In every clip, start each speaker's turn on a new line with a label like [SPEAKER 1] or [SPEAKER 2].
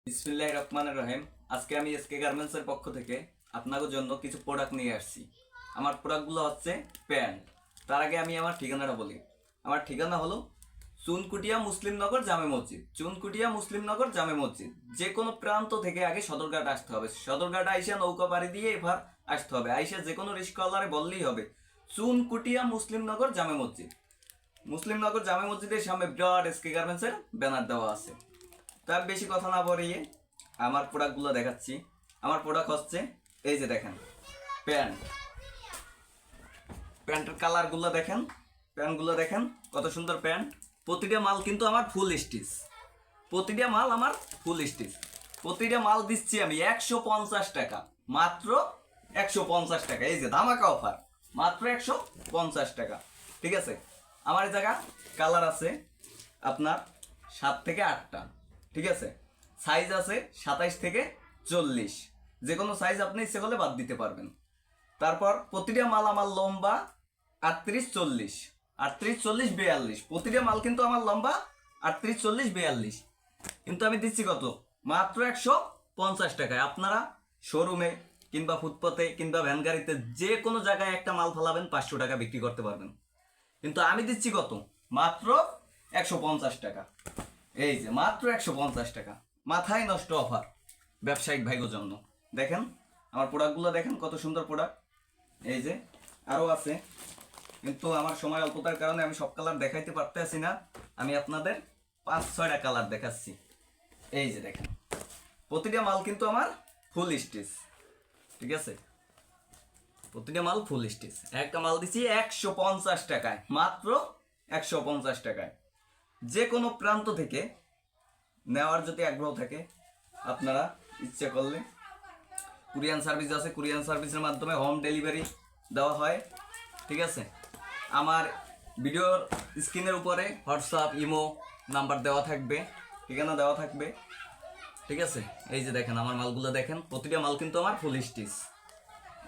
[SPEAKER 1] বিসমিল্লাহির রহমানির রহিম। আজকে আমি এসকে গার্মেন্টসের পক্ষ থেকে আপনাদের জন্য কিছু প্রোডাক্ট নিয়ে আসছি। আমার প্রোডাক্টগুলো হচ্ছে প্যান্ট। তার আগে আমি আমার ঠিকানাটা বলি। আমার ঠিকানা হলো চুনকুটিয়া মুসলিমনগর জামে মসজিদ। চুনকুটিয়া মুসলিমনগর জামে মসজিদ। যে কোনো প্রান্ত থেকে আগে সদরঘাট আসতে হবে। সদরঘাট আইসা নৌকা পাড়ি দিয়ে এবার আসতে হবে। আইসা যে কোনো রিস্কাওয়ালারে বললেই হবে চুনকুটিয়া মুসলিমনগর জামে মসজিদ। মুসলিমনগর জামে মসজিদের সামনে বিরাট এসকে গার্মেন্টসের ব্যানার দেওয়া আছে। তার বেশি কথা না বলিয়ে আমার প্রোডাক্টগুলো দেখাচ্ছি। আমার প্রোডাক্ট হচ্ছে এই যে দেখেন প্যান্ট। প্যান্টের কালারগুলো দেখেন, প্যান্টগুলো দেখেন কত সুন্দর প্যান্ট। প্রতিটা মাল কিন্তু আমার ফুল স্টিচ। প্রতিটা মাল আমার ফুল স্টিচ। প্রতিটা মাল দিচ্ছি আমি 150 টাকা, মাত্র 150 টাকা। এই যে ধামাকা অফার, মাত্র 150 টাকা। ঠিক আছে, আমার এই জায়গা কালার আছে আপনার 7 থেকে 8টা। ঠিক আছে, সাইজ আছে 27 থেকে 40। যে কোনো সাইজ আপনি ইচ্ছে করলে বাদ দিতে পারবেন। তারপর প্রতিটা মাল আমার লম্বা 38, 40, 38, 40, 42। প্রতিটা মাল কিন্তু আমার লম্বা 38, 40, 42। কিন্তু আমি দিচ্ছি কত? মাত্র 150 টাকায়। আপনারা শোরুমে কিংবা ফুটপাতে কিংবা ভ্যান গাড়িতে যে কোনো জায়গায় একটা মাল ফেলাবেন 500 টাকা বিক্রি করতে পারবেন। কিন্তু আমি দিচ্ছি কত? মাত্র 150 টাকা। এই যে মাত্র 150 টাকা, মাথায় নষ্ট অফার ব্যবসায়িক ভাইগোর জন্য। দেখেন আমার প্রোডাক্টগুলো দেখেন কত সুন্দর প্রোডাক্ট। এই যে আরও আছে, কিন্তু আমার সময় অল্পতার কারণে আমি সব কালার দেখাইতে পারতেছি না। আমি আপনাদের 5-6টা কালার দেখাচ্ছি। এই যে দেখেন প্রতিটা মাল কিন্তু আমার ফুল স্টিচ। ঠিক আছে, প্রতিটা মাল ফুল স্টিচ। একটা মাল দিচ্ছি 150 টাকায়, মাত্র 150 টাকায়। যে কোনো প্রান্ত থেকে নেওয়ার যদি আগ্রহ থাকে আপনারা ইচ্ছে করলে কুরিয়ান সার্ভিস আছে, কুরিয়ান সার্ভিসের মাধ্যমে হোম ডেলিভারি দেওয়া হয়। ঠিক আছে, আমার ভিডিওর স্ক্রিনের উপরে হোয়াটসঅ্যাপ ইমো নাম্বার দেওয়া থাকবে, ঠিকানা দেওয়া থাকবে। ঠিক আছে, এই যে দেখেন আমার মালগুলো দেখেন, প্রতিটা মাল কিন্তু আমার ফুল স্টিচ।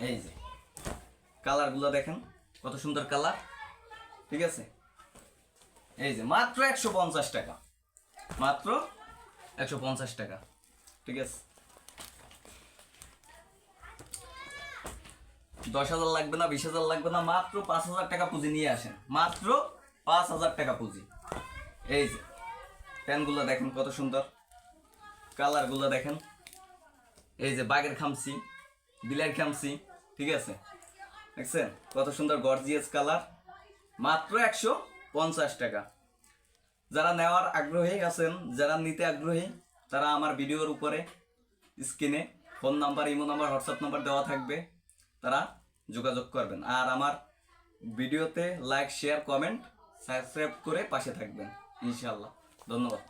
[SPEAKER 1] এই যে কালারগুলো দেখেন কত সুন্দর কালার। ঠিক আছে, এই যে মাত্র 150 টাকা, মাত্র 150 টাকা। ঠিক আছে, 10,000 লাগবে না, 20,000 লাগবে না, মাত্র 5,000 টাকা পুঁজি নিয়ে আসেন, মাত্র 5,000 টাকা পুঁজি। এই যে প্যানগুলো দেখেন কত সুন্দর, কালারগুলো দেখেন। এই যে বাগের খামসি, বিলের খামসি। ঠিক আছে, দেখছেন কত সুন্দর গর্জিয়াস কালার, মাত্র 150 টাকা। যারা নেওয়ার আগ্রহী আছেন, যারা নিতে আগ্রহী, তারা আমার ভিডিওর উপরে স্ক্রিনে phone number, imo number, WhatsApp number দেওয়া থাকবে, তারা যোগাযোগ করবেন। আর আমার ভিডিওতে লাইক, শেয়ার, কমেন্ট, সাবস্ক্রাইব করে পাশে থাকবেন ইনশাআল্লাহ। ধন্যবাদ।